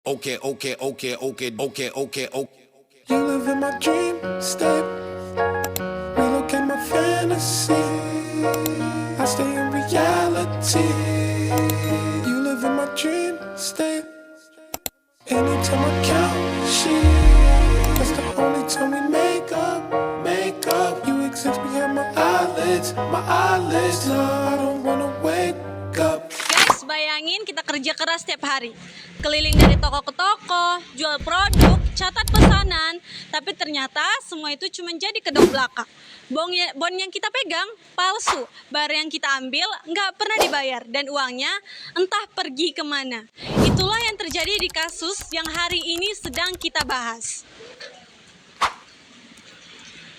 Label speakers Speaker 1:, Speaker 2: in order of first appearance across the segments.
Speaker 1: Okay, okay, okay, okay, okay, okay, okay.
Speaker 2: You live in my dream state. Relook at my fantasy. I stay in reality. You live in my dream state. Anytime I count sheep, that's the only time we make up, make up. You exist behind my eyelids, my eyelids. No, I don't wanna wake up.
Speaker 3: Guys, bayangin kita kerja keras setiap hari, keliling dari toko ke toko, jual produk, catat pesanan, tapi ternyata semua itu cuma jadi kedok belaka. Bon yang kita pegang palsu, barang yang kita ambil nggak pernah dibayar, dan uangnya entah pergi kemana. Itulah yang terjadi di kasus yang hari ini sedang kita bahas.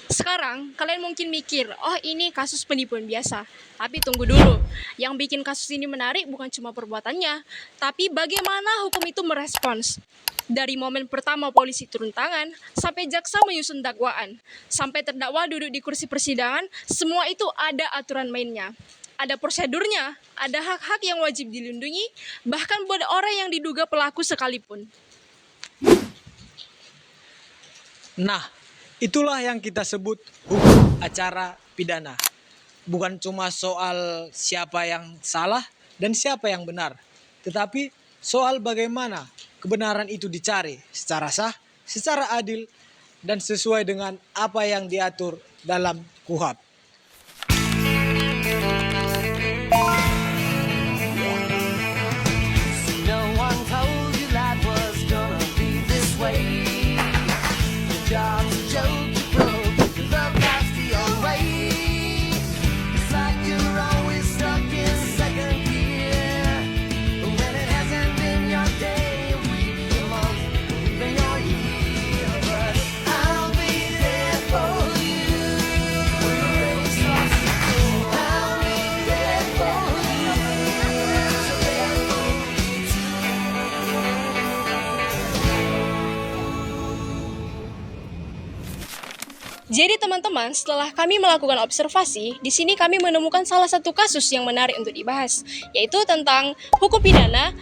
Speaker 4: Sekarang kalian mungkin mikir, oh ini kasus penipuan biasa. Tapi tunggu dulu, yang bikin kasus ini menarik bukan cuma perbuatannya, tapi bagaimana hukum itu merespons. Dari momen pertama polisi turun tangan, sampai jaksa menyusun dakwaan, sampai terdakwa duduk di kursi persidangan, semua itu ada aturan mainnya. Ada prosedurnya, ada hak-hak yang wajib dilindungi, bahkan buat orang yang diduga pelaku sekalipun.
Speaker 5: Nah, itulah yang kita sebut hukum acara pidana. Bukan cuma soal siapa yang salah dan siapa yang benar, tetapi soal bagaimana kebenaran itu dicari secara sah, secara adil, dan sesuai dengan apa yang diatur dalam KUHP.
Speaker 6: No one told you life was gonna be this way. Your job's a joke, you broke, your love life's the old way. It's like you're always stuck in second gear. When it hasn't been your day, a week, a month, even your year. But I'll be there for you when the rain starts to pour. I'll be there for you. So there for me too.
Speaker 4: Jadi teman-teman, setelah kami melakukan observasi, di sini kami menemukan salah satu kasus yang menarik untuk dibahas, yaitu tentang hukum pidana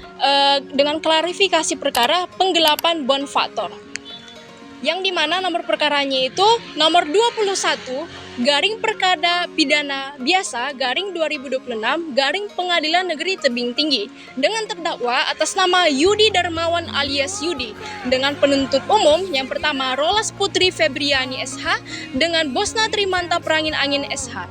Speaker 4: dengan klarifikasi perkara penggelapan bond faktor. Yang dimana nomor perkaranya itu nomor 21 garing perkara pidana biasa garing 2026 garing Pengadilan Negeri Tebing Tinggi dengan terdakwa atas nama Yudi Darmawan alias Yudi dengan penuntut umum yang pertama Rolas Putri Febriani SH dengan Bosna Trimanta Perangin Angin SH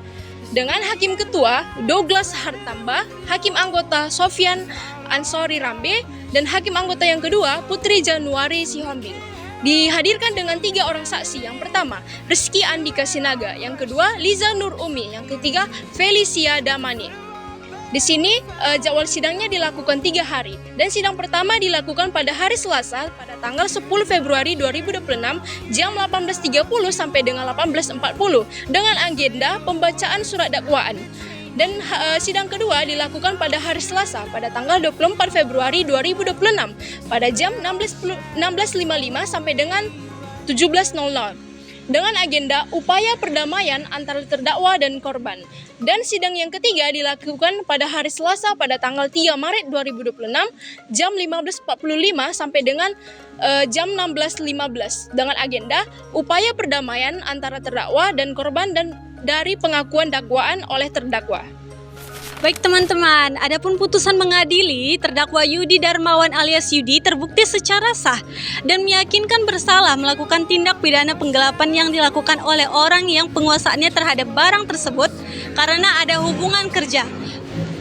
Speaker 4: dengan Hakim Ketua Douglas Hartamba, Hakim Anggota Sofyan Ansori Rambe, dan Hakim Anggota yang kedua Putri Januari Sihombing. Dihadirkan dengan 3 orang saksi. Yang pertama, Rizky Andika Sinaga. Yang kedua, Liza Nur Umi. Yang ketiga, Felicia Damani. Di sini jadwal sidangnya dilakukan 3 hari. Dan sidang pertama dilakukan pada hari Selasa pada tanggal 10 Februari 2026 jam 18.30 sampai dengan 18.40 dengan agenda pembacaan surat dakwaan. Dan sidang kedua dilakukan pada hari Selasa pada tanggal 24 Februari 2026 pada jam 16.55 sampai dengan 17.00 dengan agenda upaya perdamaian antara terdakwa dan korban. Dan sidang yang ketiga dilakukan pada hari Selasa pada tanggal 3 Maret 2026 jam 15.45 sampai dengan jam 16.15 dengan agenda upaya perdamaian antara terdakwa dan korban dan dari pengakuan dakwaan oleh terdakwa.
Speaker 3: Baik teman-teman, adapun putusan mengadili terdakwa Yudi Darmawan alias Yudi terbukti secara sah dan meyakinkan bersalah melakukan tindak pidana penggelapan yang dilakukan oleh orang yang penguasaannya terhadap barang tersebut karena ada hubungan kerja.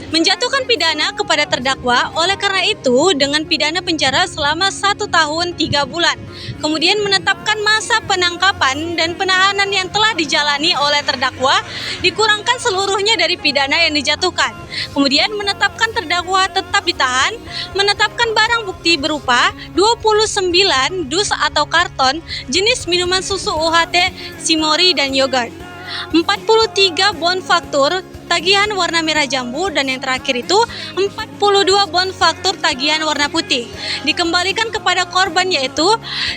Speaker 3: Menjatuhkan pidana kepada terdakwa oleh karena itu dengan pidana penjara selama 1 tahun 3 bulan. Kemudian menetapkan masa penangkapan dan penahanan yang telah dijalani oleh terdakwa dikurangkan seluruhnya dari pidana yang dijatuhkan. Kemudian menetapkan terdakwa tetap ditahan, menetapkan barang bukti berupa 29 dus atau karton jenis minuman susu UHT, Simori dan yogurt. 43 bon faktur tagihan warna merah jambu, dan yang terakhir itu 42 bon faktur tagihan warna putih dikembalikan kepada korban yaitu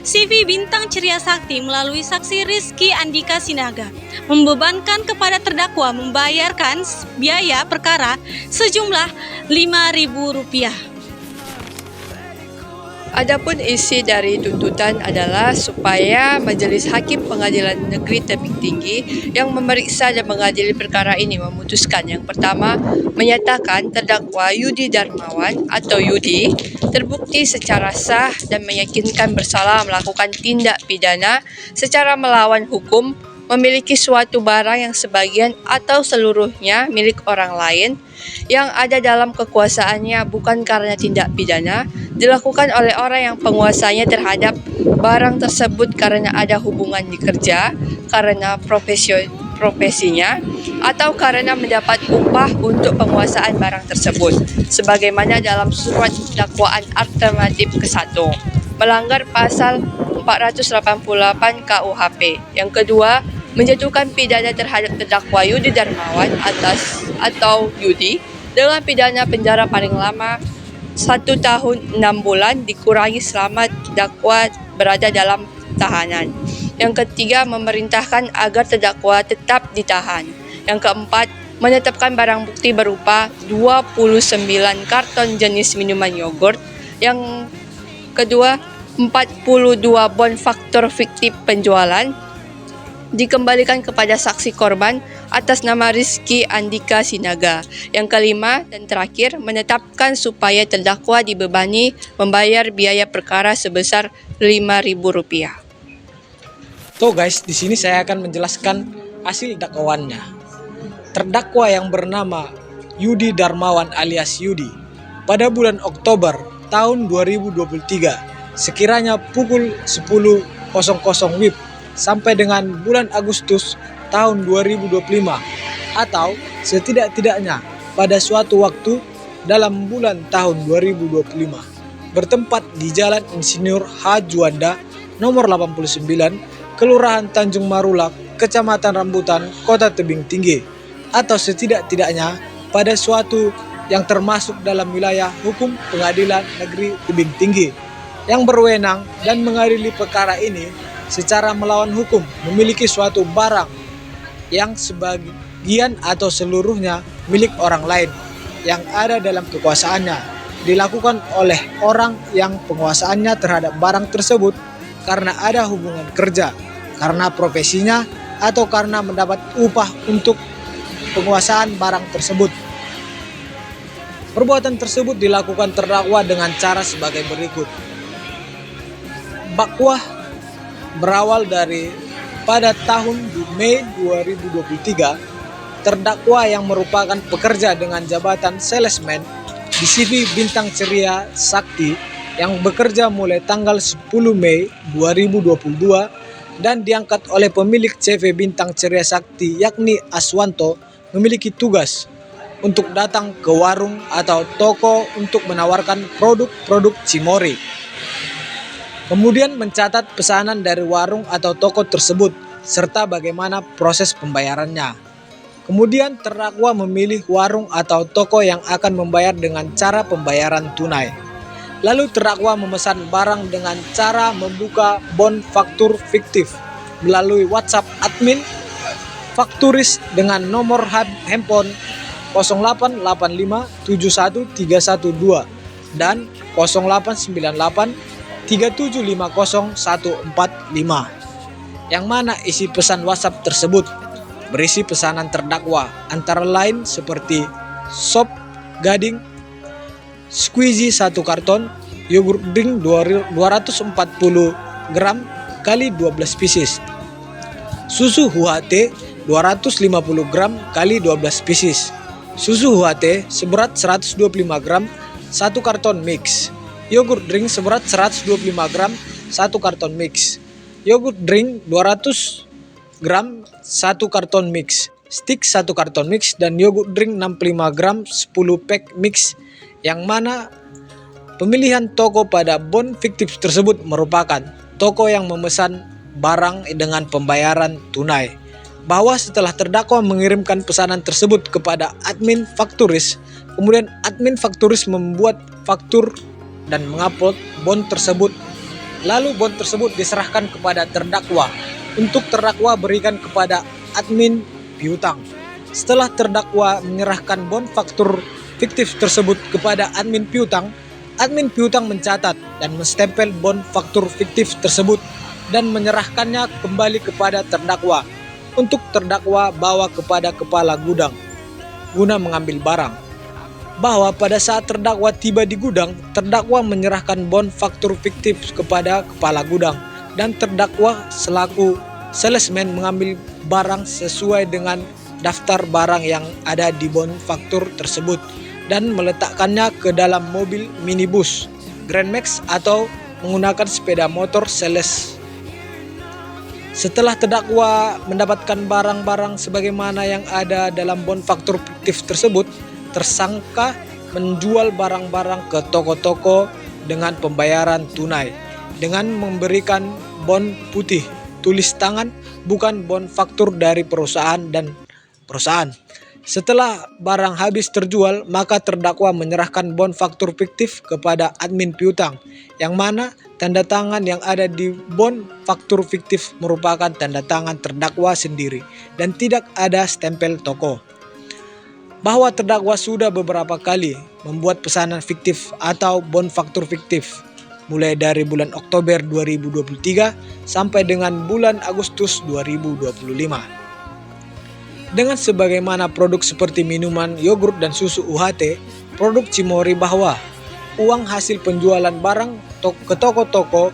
Speaker 3: CV Bintang Ceria Sakti melalui saksi Rizky Andika Sinaga, membebankan kepada terdakwa membayarkan biaya perkara sejumlah Rp5.000.
Speaker 7: Adapun isi dari tuntutan adalah supaya Majelis Hakim Pengadilan Negeri Tebing Tinggi yang memeriksa dan mengadili perkara ini memutuskan yang pertama, menyatakan terdakwa Yudi Darmawan atau Yudi terbukti secara sah dan meyakinkan bersalah melakukan tindak pidana secara melawan hukum, memiliki suatu barang yang sebagian atau seluruhnya milik orang lain yang ada dalam kekuasaannya bukan karena tindak pidana dilakukan oleh orang yang penguasanya terhadap barang tersebut karena ada hubungan di kerja, karena profesinya, atau karena mendapat upah untuk penguasaan barang tersebut, sebagaimana dalam surat dakwaan alternatif ke-1, melanggar pasal 488 KUHP. Yang kedua, menjatuhkan pidana terhadap terdakwa Yudi Darmawan atau Yudi dengan pidana penjara paling lama 1 tahun 6 bulan dikurangi selama terdakwa berada dalam tahanan. Yang ketiga, memerintahkan agar terdakwa tetap ditahan. Yang keempat, menetapkan barang bukti berupa 29 karton jenis minuman yogurt. Yang kedua, 42 bon faktur fiktif penjualan dikembalikan kepada saksi korban atas nama Rizky Andika Sinaga. Yang kelima dan terakhir, menetapkan supaya terdakwa dibebani membayar biaya perkara sebesar Rp5.000.
Speaker 5: Tuh guys, di sini saya akan menjelaskan hasil dakwaannya. Terdakwa yang bernama Yudi Darmawan alias Yudi pada bulan Oktober tahun 2023 sekiranya pukul 10.00 WIB sampai dengan bulan Agustus tahun 2025 atau setidak-tidaknya pada suatu waktu dalam bulan tahun 2025 bertempat di Jalan Insinyur H. Juanda nomor 89 Kelurahan Tanjung Marulak, Kecamatan Rambutan, Kota Tebing Tinggi atau setidak-tidaknya pada suatu yang termasuk dalam wilayah hukum Pengadilan Negeri Tebing Tinggi yang berwenang dan mengadili perkara ini secara melawan hukum memiliki suatu barang yang sebagian atau seluruhnya milik orang lain yang ada dalam kekuasaannya dilakukan oleh orang yang penguasaannya terhadap barang tersebut karena ada hubungan kerja, karena profesinya, atau karena mendapat upah untuk penguasaan barang tersebut. Perbuatan tersebut dilakukan terdakwa dengan cara sebagai berikut. Bakwah berawal dari pada tahun Mei 2023, terdakwa yang merupakan pekerja dengan jabatan salesman di CV Bintang Ceria Sakti yang bekerja mulai tanggal 10 Mei 2022 dan diangkat oleh pemilik CV Bintang Ceria Sakti yakni Aswanto memiliki tugas untuk datang ke warung atau toko untuk menawarkan produk-produk Cimory. Kemudian mencatat pesanan dari warung atau toko tersebut, serta bagaimana proses pembayarannya. Kemudian terdakwa memilih warung atau toko yang akan membayar dengan cara pembayaran tunai. Lalu terdakwa memesan barang dengan cara membuka bon faktur fiktif melalui WhatsApp admin fakturis dengan nomor handphone 0885713112 dan 0898 3750145 yang mana isi pesan WhatsApp tersebut berisi pesanan terdakwa antara lain seperti sop gading, squeezy 1 karton, yogurt drink 240 gram kali 12 pieces, susu UHT 250 gram kali 12 pieces, susu UHT seberat 125 gram 1 karton mix, yogurt drink seberat 125 gram 1 karton mix, yogurt drink 200 gram 1 karton mix, stick 1 karton mix, dan yogurt drink 65 gram 10 pack mix yang mana pemilihan toko pada bon fiktif tersebut merupakan toko yang memesan barang dengan pembayaran tunai. Bahwa setelah terdakwa mengirimkan pesanan tersebut kepada admin fakturis, kemudian admin fakturis membuat faktur dan mengupload bon tersebut. Lalu bon tersebut diserahkan kepada terdakwa untuk terdakwa berikan kepada admin piutang. Setelah terdakwa menyerahkan bon faktur fiktif tersebut kepada admin piutang, Admin piutang mencatat dan menstempel bon faktur fiktif tersebut dan menyerahkannya kembali kepada terdakwa untuk terdakwa bawa kepada kepala gudang guna mengambil barang. Bahwa pada saat terdakwa tiba di gudang, terdakwa menyerahkan bon faktur fiktif kepada kepala gudang dan terdakwa selaku salesman mengambil barang sesuai dengan daftar barang yang ada di bon faktur tersebut dan meletakkannya ke dalam mobil minibus Grand Max atau menggunakan sepeda motor sales. Setelah terdakwa mendapatkan barang-barang sebagaimana yang ada dalam bon faktur fiktif tersebut, tersangka menjual barang-barang ke toko-toko dengan pembayaran tunai dengan memberikan bon putih tulis tangan, bukan bon faktur dari perusahaan. Setelah barang habis terjual, maka terdakwa menyerahkan bon faktur fiktif kepada admin piutang, yang mana tanda tangan yang ada di bon faktur fiktif merupakan tanda tangan terdakwa sendiri dan tidak ada stempel toko. Bahwa terdakwa sudah beberapa kali membuat pesanan fiktif atau bon faktur fiktif, mulai dari bulan Oktober 2023 sampai dengan bulan Agustus 2025. Dengan sebagaimana produk seperti minuman, yogurt, dan susu UHT, produk Cimory bahwa uang hasil penjualan barang ke toko-toko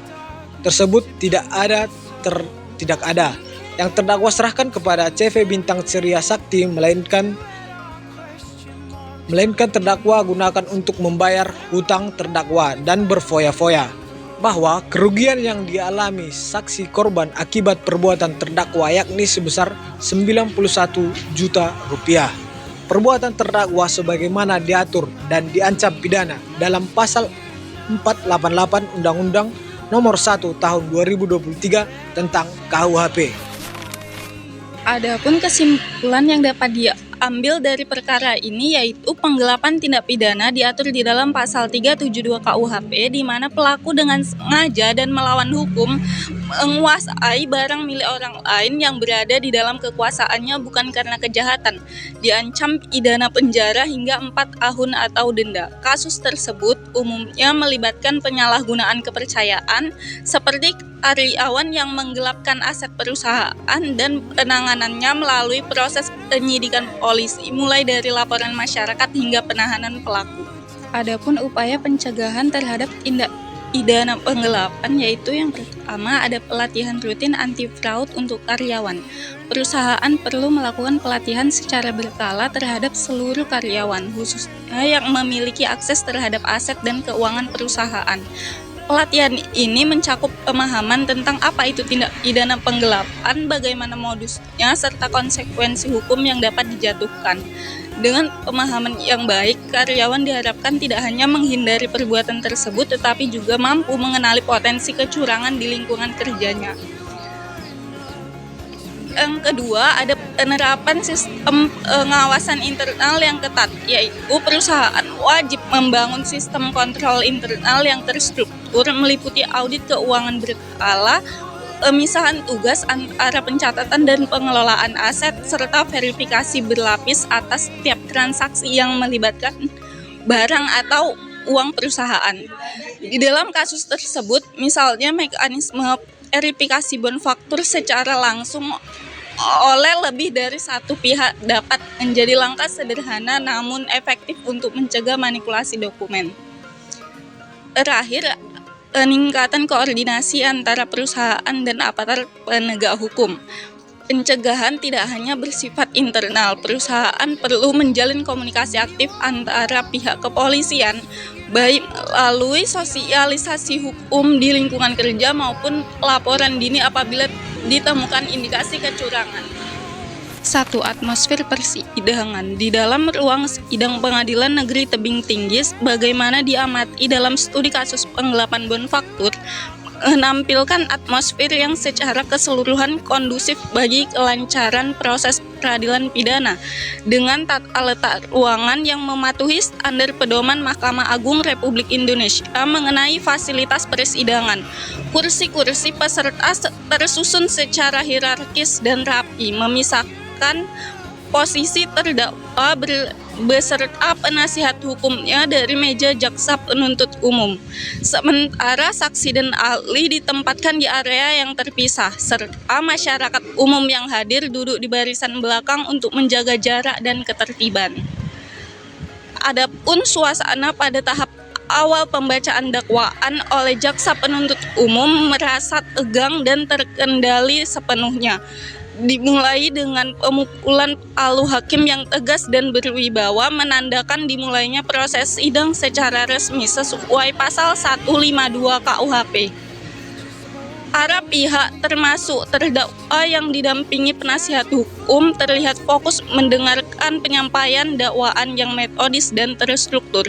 Speaker 5: tersebut tidak ada. Yang terdakwa serahkan kepada CV Bintang Ceria Sakti, melainkan terdakwa gunakan untuk membayar hutang terdakwa dan berfoya-foya. Bahwa kerugian yang dialami saksi korban akibat perbuatan terdakwa yakni sebesar 91 juta rupiah. Perbuatan terdakwa sebagaimana diatur dan diancam pidana dalam pasal 488 Undang-Undang Nomor 1 Tahun 2023 tentang KUHP.
Speaker 3: Adapun kesimpulan yang dapat diambil dari perkara ini yaitu penggelapan tindak pidana diatur di dalam pasal 372 KUHP, di mana pelaku dengan sengaja dan melawan hukum menguasai barang milik orang lain yang berada di dalam kekuasaannya bukan karena kejahatan, diancam pidana penjara hingga 4 tahun atau denda. Kasus tersebut umumnya melibatkan penyalahgunaan kepercayaan seperti karyawan yang menggelapkan aset perusahaan dan penanganannya melalui proses penyidikan polisi mulai dari laporan masyarakat hingga penahanan pelaku. Adapun upaya pencegahan terhadap tindak pidana penggelapan yaitu yang pertama ada pelatihan rutin anti fraud untuk karyawan. Perusahaan perlu melakukan pelatihan secara berkala terhadap seluruh karyawan, khususnya yang memiliki akses terhadap aset dan keuangan perusahaan. Pelatihan ini mencakup pemahaman tentang apa itu tindak pidana penggelapan, bagaimana modusnya, serta konsekuensi hukum yang dapat dijatuhkan. Dengan pemahaman yang baik, karyawan diharapkan tidak hanya menghindari perbuatan tersebut, tetapi juga mampu mengenali potensi kecurangan di lingkungan kerjanya. Yang kedua, ada penerapan sistem pengawasan internal yang ketat, yaitu perusahaan wajib membangun sistem kontrol internal yang terstruktur meliputi audit keuangan berkala, pemisahan tugas antara pencatatan dan pengelolaan aset, serta verifikasi berlapis atas setiap transaksi yang melibatkan barang atau uang perusahaan. Di dalam kasus tersebut, misalnya mekanisme verifikasi bon faktur secara langsung oleh lebih dari satu pihak dapat menjadi langkah sederhana namun efektif untuk mencegah manipulasi dokumen. Terakhir, peningkatan koordinasi antara perusahaan dan aparat penegak hukum. Pencegahan tidak hanya bersifat internal, perusahaan perlu menjalin komunikasi aktif antara pihak kepolisian, baik melalui sosialisasi hukum di lingkungan kerja maupun laporan dini apabila ditemukan indikasi kecurangan. 1. Atmosfer persidangan. Di dalam ruang sidang Pengadilan Negeri Tebing Tinggi, bagaimana diamati dalam studi kasus penggelapan bon faktur, menampilkan atmosfer yang secara keseluruhan kondusif bagi kelancaran proses peradilan pidana dengan tata letak ruangan yang mematuhi standar pedoman Mahkamah Agung Republik Indonesia mengenai fasilitas persidangan. Kursi-kursi peserta tersusun secara hierarkis dan rapi, memisahkan
Speaker 8: posisi terdakwa beserta penasihat hukumnya dari meja jaksa penuntut umum. Sementara saksi dan ahli ditempatkan di area yang terpisah, serta masyarakat umum yang hadir duduk di barisan belakang untuk menjaga jarak dan ketertiban. Adapun suasana pada tahap awal pembacaan dakwaan oleh jaksa penuntut umum merasa tegang dan terkendali sepenuhnya. Dimulai dengan pemukulan palu hakim yang tegas dan berwibawa menandakan dimulainya proses sidang secara resmi sesuai pasal 152 KUHP. Para pihak termasuk terdakwa yang didampingi penasihat hukum terlihat fokus mendengarkan penyampaian dakwaan yang metodis dan terstruktur,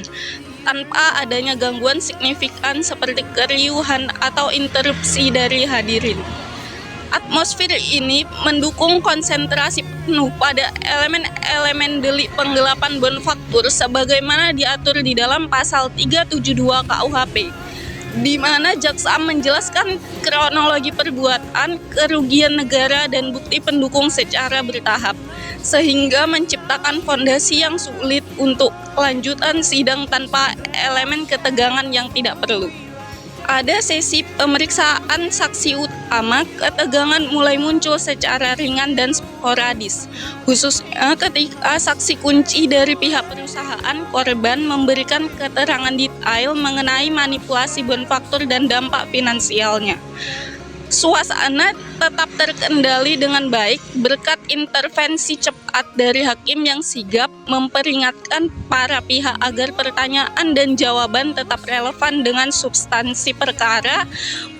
Speaker 8: tanpa adanya gangguan signifikan seperti keriuhan atau interupsi dari hadirin. Atmosfer ini mendukung konsentrasi penuh pada elemen-elemen delik penggelapan bonfaktur sebagaimana diatur di dalam pasal 372 KUHP, di mana jaksa menjelaskan kronologi perbuatan, kerugian negara, dan bukti pendukung secara bertahap, sehingga menciptakan fondasi yang sulit untuk kelanjutan sidang tanpa elemen ketegangan yang tidak perlu. Ada sesi pemeriksaan saksi utama, ketegangan mulai muncul secara ringan dan sporadis, khususnya ketika saksi kunci dari pihak perusahaan korban memberikan keterangan detail mengenai manipulasi bonfaktur dan dampak finansialnya. Suasana tetap terkendali dengan baik berkat intervensi cepat dari hakim yang sigap memperingatkan para pihak agar pertanyaan dan jawaban tetap relevan dengan substansi perkara,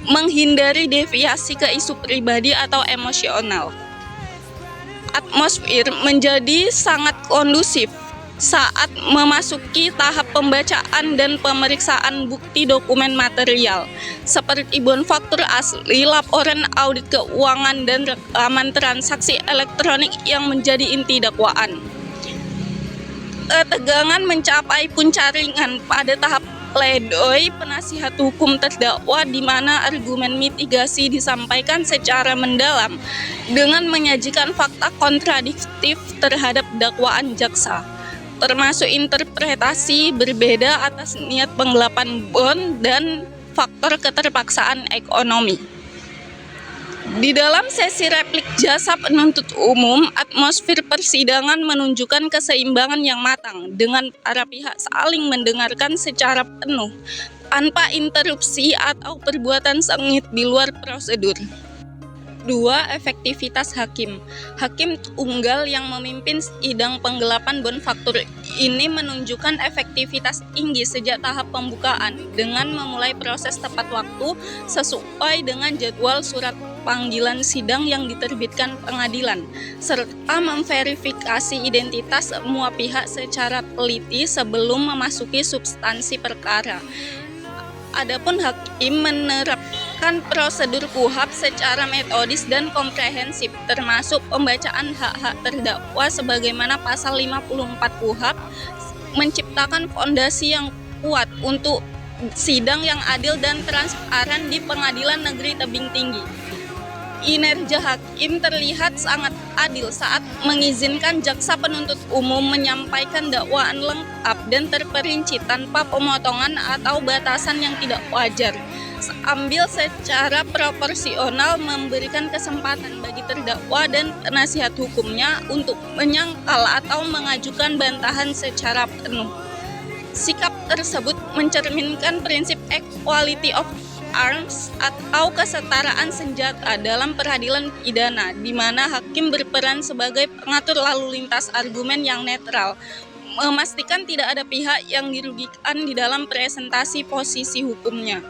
Speaker 8: menghindari deviasi ke isu pribadi atau emosional. Atmosfer menjadi sangat kondusif saat memasuki tahap pembacaan dan pemeriksaan bukti dokumen material seperti bonfaktur asli, laporan audit keuangan, dan rekaman transaksi elektronik yang menjadi inti dakwaan. Ketegangan mencapai puncak ringan pada tahap pledoi penasihat hukum terdakwa, di mana argumen mitigasi disampaikan secara mendalam dengan menyajikan fakta kontradiktif terhadap dakwaan jaksa, termasuk interpretasi berbeda atas niat penggelapan bon dan faktor keterpaksaan ekonomi. Di dalam sesi replik jaksa penuntut umum, atmosfer persidangan menunjukkan keseimbangan yang matang dengan para pihak saling mendengarkan secara penuh tanpa interupsi atau perbuatan sengit di luar prosedur. 2. Efektivitas hakim. Hakim tunggal yang memimpin sidang penggelapan bonfaktur ini menunjukkan efektivitas tinggi sejak tahap pembukaan dengan memulai proses tepat waktu sesuai dengan jadwal surat panggilan sidang yang diterbitkan pengadilan, serta memverifikasi identitas semua pihak secara teliti sebelum memasuki substansi perkara. Adapun hakim menerapkan prosedur KUHP secara metodis dan komprehensif, termasuk pembacaan hak-hak terdakwa sebagaimana pasal 54 KUHP, menciptakan fondasi yang kuat untuk sidang yang adil dan transparan di Pengadilan Negeri Tebing Tinggi. Kinerja hakim terlihat sangat adil saat mengizinkan jaksa penuntut umum menyampaikan dakwaan lengkap dan terperinci tanpa pemotongan atau batasan yang tidak wajar, sambil secara proporsional memberikan kesempatan bagi terdakwa dan penasihat hukumnya untuk menyangkal atau mengajukan bantahan secara penuh. Sikap tersebut mencerminkan prinsip equality of arms atau kesetaraan senjata dalam peradilan pidana, di mana hakim berperan sebagai pengatur lalu lintas argumen yang netral, memastikan tidak ada pihak yang dirugikan di dalam presentasi posisi hukumnya.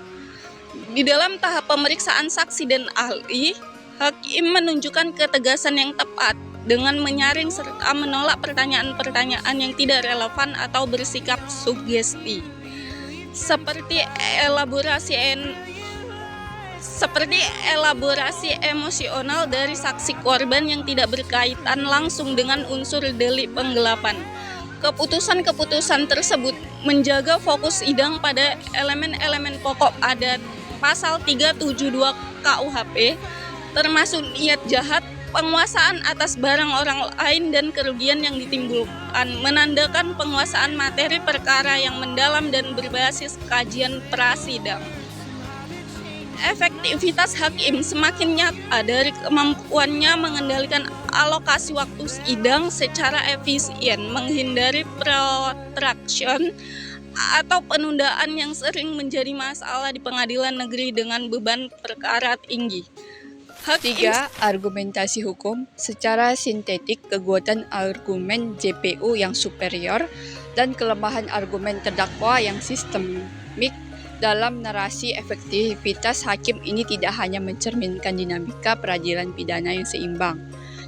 Speaker 8: Di dalam tahap pemeriksaan saksi dan ahli, hakim menunjukkan ketegasan yang tepat dengan menyaring serta menolak pertanyaan-pertanyaan yang tidak relevan atau bersikap sugesti, seperti elaborasi emosional dari saksi korban yang tidak berkaitan langsung dengan unsur delik penggelapan. Keputusan-keputusan tersebut menjaga fokus sidang pada elemen-elemen pokok pada pasal 372 KUHP, termasuk niat jahat, penguasaan atas barang orang lain dan kerugian yang ditimbulkan, menandakan penguasaan materi perkara yang mendalam dan berbasis kajian prasidang. Efektivitas hakim semakin nyata dari kemampuannya mengendalikan alokasi waktu sidang secara efisien, menghindari protraction atau penundaan yang sering menjadi masalah di pengadilan negeri dengan beban perkara tinggi.
Speaker 7: 3. Argumentasi hukum. Secara sintetik, kekuatan argumen JPU yang superior dan kelemahan argumen terdakwa yang sistemik dalam narasi efektivitas hakim ini tidak hanya mencerminkan dinamika peradilan pidana yang seimbang,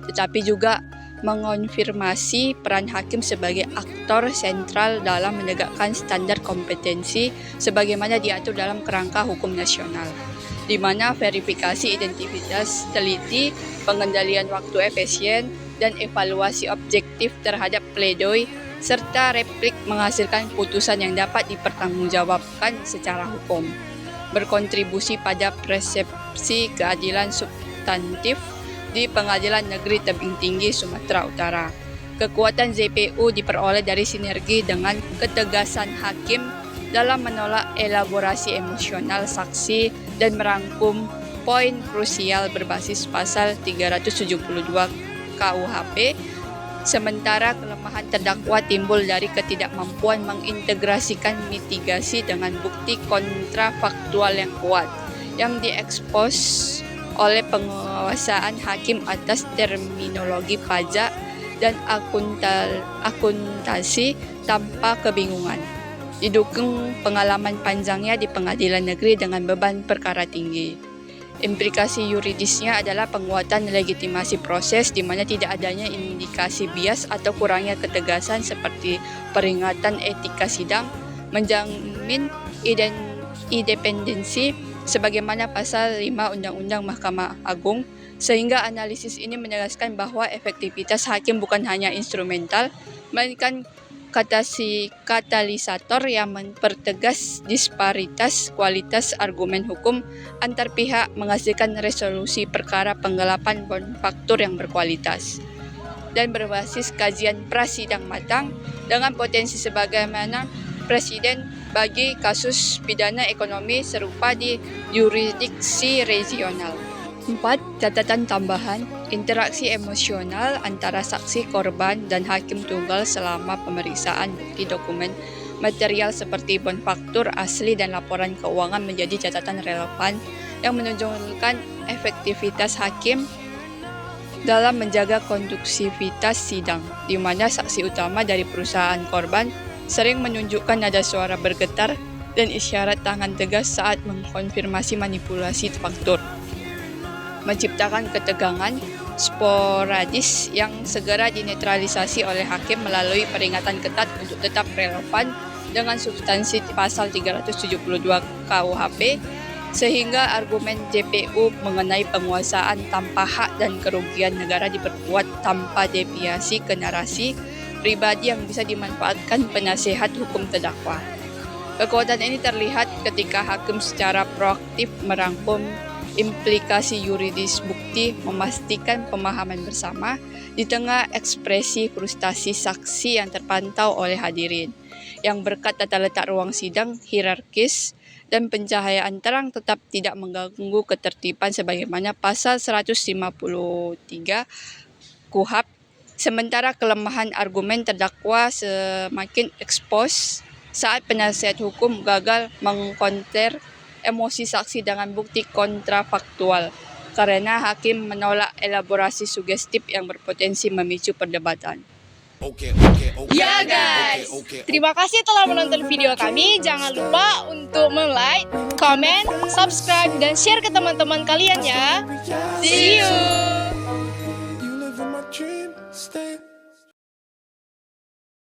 Speaker 7: tetapi juga mengonfirmasi peran hakim sebagai aktor sentral dalam menegakkan standar kompetensi sebagaimana diatur dalam kerangka hukum nasional, di mana verifikasi identitas teliti, pengendalian waktu efisien, dan evaluasi objektif terhadap pledoi serta replik menghasilkan putusan yang dapat dipertanggungjawabkan secara hukum, berkontribusi pada persepsi keadilan substantif di Pengadilan Negeri Tebing Tinggi Sumatera Utara. Kekuatan JPU diperoleh dari sinergi dengan ketegasan hakim dalam menolak elaborasi emosional saksi dan merangkum poin krusial berbasis pasal 372 KUHP. Sementara kelemahan terdakwa timbul dari ketidakmampuan mengintegrasikan mitigasi dengan bukti kontrafaktual yang kuat, yang diekspos oleh penguasaan hakim atas terminologi pajak dan akuntasi tanpa kebingungan. Didukung pengalaman panjangnya di pengadilan negeri dengan beban perkara tinggi. Implikasi yuridisnya adalah penguatan legitimasi proses di mana tidak adanya indikasi bias atau kurangnya ketegasan seperti peringatan etika sidang, menjamin independensi sebagaimana pasal 5 Undang-Undang Mahkamah Agung, sehingga analisis ini menegaskan bahwa efektivitas hakim bukan hanya instrumental, melainkan katalisator yang mempertegas disparitas kualitas argumen hukum antar pihak, menghasilkan resolusi perkara penggelapan bonfaktur yang berkualitas dan berbasis kajian prasidang matang dengan potensi sebagaimana presiden bagi kasus pidana ekonomi serupa di yurisdiksi regional. 4. Catatan tambahan. Interaksi emosional antara saksi korban dan hakim tunggal selama pemeriksaan bukti dokumen material seperti bonfaktur asli dan laporan keuangan menjadi catatan relevan yang menunjukkan efektivitas hakim dalam menjaga konduksivitas sidang, di mana saksi utama dari perusahaan korban sering menunjukkan nada suara bergetar dan isyarat tangan tegas saat mengkonfirmasi manipulasi faktur, menciptakan ketegangan sporadis yang segera dinetralisasi oleh hakim melalui peringatan ketat untuk tetap relevan dengan substansi pasal 372 KUHP, sehingga argumen JPU mengenai penguasaan tanpa hak dan kerugian negara diperkuat tanpa deviasi ke narasi pribadi yang bisa dimanfaatkan penasihat hukum terdakwa. Kekuatan ini terlihat ketika hakim secara proaktif merangkum implikasi yuridis bukti, memastikan pemahaman bersama di tengah ekspresi frustasi saksi yang terpantau oleh hadirin, yang berkat tata letak ruang sidang hierarkis dan pencahayaan terang tetap tidak mengganggu ketertiban sebagaimana pasal 153 KUHP. Sementara kelemahan argumen terdakwa semakin ekspos saat penasihat hukum gagal mengkonter emosi saksi dengan bukti kontrafaktual karena hakim menolak elaborasi sugestif yang berpotensi memicu perdebatan.
Speaker 4: Ya guys, terima kasih telah menonton video kami. Jangan lupa untuk like, comment, subscribe, dan share ke teman-teman kalian ya. See you!